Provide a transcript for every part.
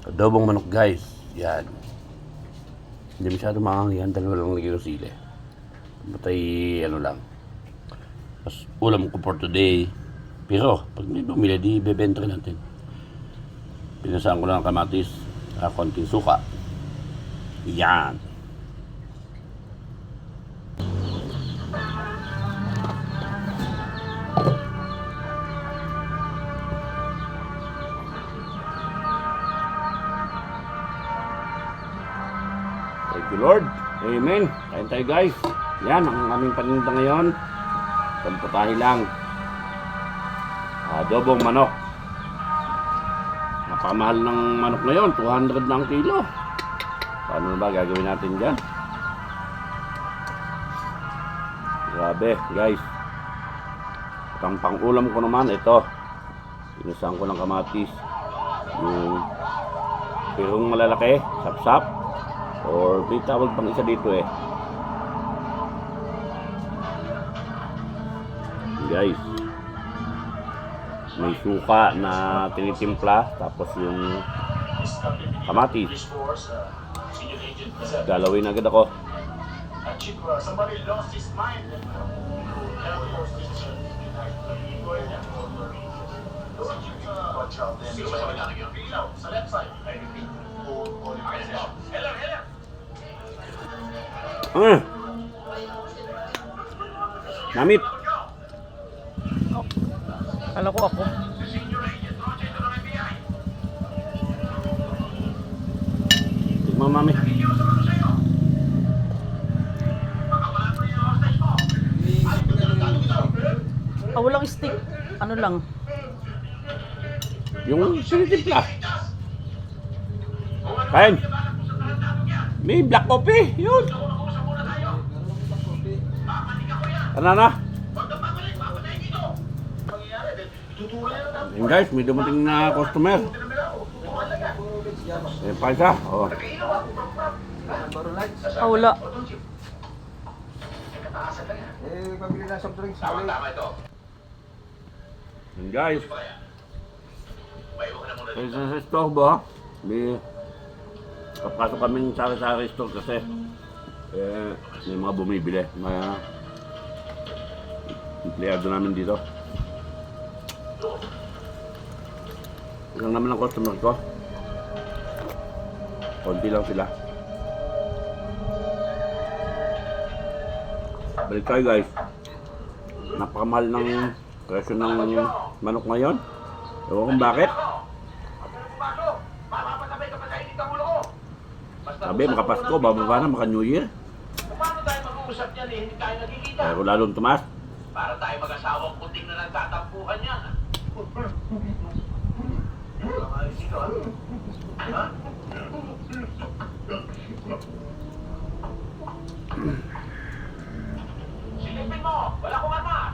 Adobong manok guys. Yan. Hindi masyado maanghang yan. Dalawa lang lagi ng sili. Matay ano lang. Tapos ulam ko for today. Pero pag may bumili di bebenta natin. Pinasaan ko lang ang kamatis. Konting suka. Yan. Thank you Lord. Amen. Kain tayo guys. Yan ang aming paninda ngayon. Pamputahe lang. Adobong manok. Napakamahal ng manok ngayon. 200 na ang kilo. Paano na ba gagawin natin dyan? Grabe guys. At ang pang-ulam ko naman ito. Inasang ko ng kamatis. Yung pirong malalaki. Sap-sap. Or may tawag pang isa dito eh. Guys, may suka na tinitimpla. Tapos yung kamatis. Galawin agad ako. Namit. Kala ko ako. Tignan mami. Walang stick. Ano lang. Yung sinitimpla. Kain. May black coffee. Yun. Ano na? Yan guys, may dumating na customer. Yan pa isa. Oh. Wala. Pabili na soft drinks. Yan guys. Sa store ba? May kapasok kami ng sari-sari store kasi may mga bumibili. Mga empleyado namin dito. Ilang naman ang customer ko. Konti lang sila. Balik tayo guys. Napakamahal ng presyo ng manok ngayon. Ewan kung bakit. Sabi makapasko, bababa na, maka New Year. Paano tayo mag-uusap yan eh? Hindi tayo nagkikita. Pero lalong tumaas. Para tayo mag-asawang puting na nagtatampuhan yan. Ha? Silipin mo! Wala kong armas!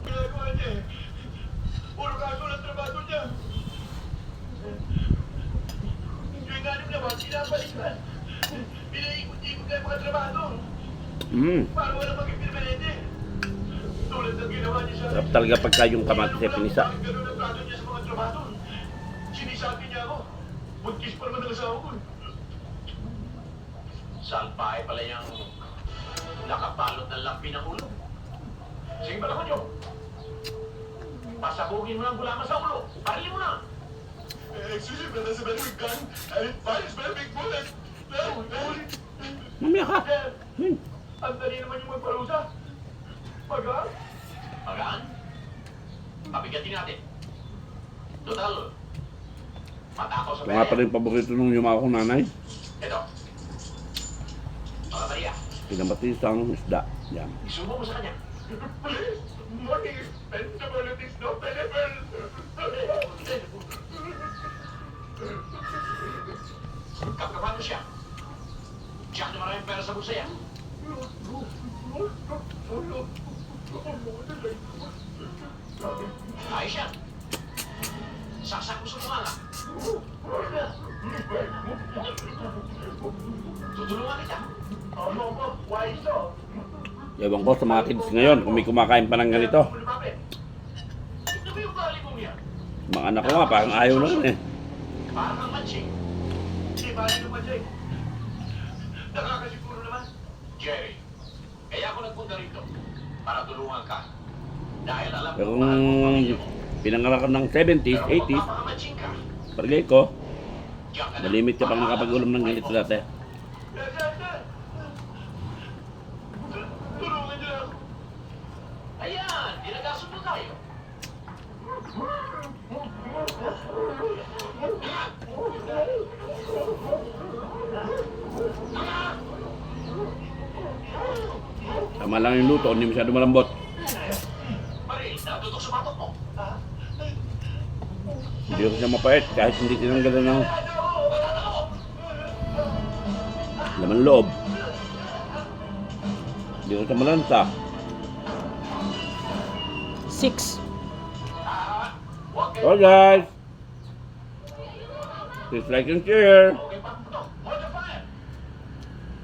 Ginagawa niya eh. Puro kaso ng trabaho niya. Yung inanim naman, pinapalitan. Pinaikot-ikot kayo mga trabaho. Para wala maging permanente. Tulad ng ginawa niya sa... Sarap talaga pagka yung kamatis ay pinisa. Ganun ang trato niya sa mga trabaho. Sinisabi niya ako. Buntis pa naman ang asawa ko. Salpahe pala yung nakapalot ng lampi ng ulo. Sige ba naman yun? Pasabugin mo ng gulaman sa ulo. Parilin mo na. Excuse me, but that's a very big gun. And it fires very big bullet. No. Mamaya ka. Ang dali naman yung magparusa. Magaan? Magaan? Pabigatin natin. Total. Matakaw sa Ito nga pala yung paborito nung yumao kong nanay. Ito. Mga Maria. Pinamatisang isda. Yan. Isubo mo sa kanya. Please, money is spendable, it is not payable. Kapkapan mo siya. Tiyak na maraming pera sa bulsa yan. Ayos yan. Saksak mo sa mukha lang. Tutulungan kita. Ano po? Why so? Ewan ko sa mga kids ngayon kung may kumakain pa ng ganito. Mga anak ko nga, parang ayaw na rin eh. Parang kang matching. Hindi ba rin naman, Jay? Nakakasiguro naman. Jerry, kaya ako nagpunta rito para tulungan ka. Dahil alam Pero ko mahal mo ang kung pamilya mo. pinangalakan ng 70s, Pero 80s, magpapamatching ka. palagay ko, Diyan ka na. malimit ka pang nakapag-ulam ng ganito dati. Tulungan niyo ako. Ayan, dinagasundo tayo. Tama lang yung luto, hindi masyado malambot. Maril, natutok sa batok mo. Hindi ko siya mapait kahit hindi tinanggalan ng laman loob. Hindi ko siya malansa. 6. Huwag kayo. So guys, please like and share. Okay pa?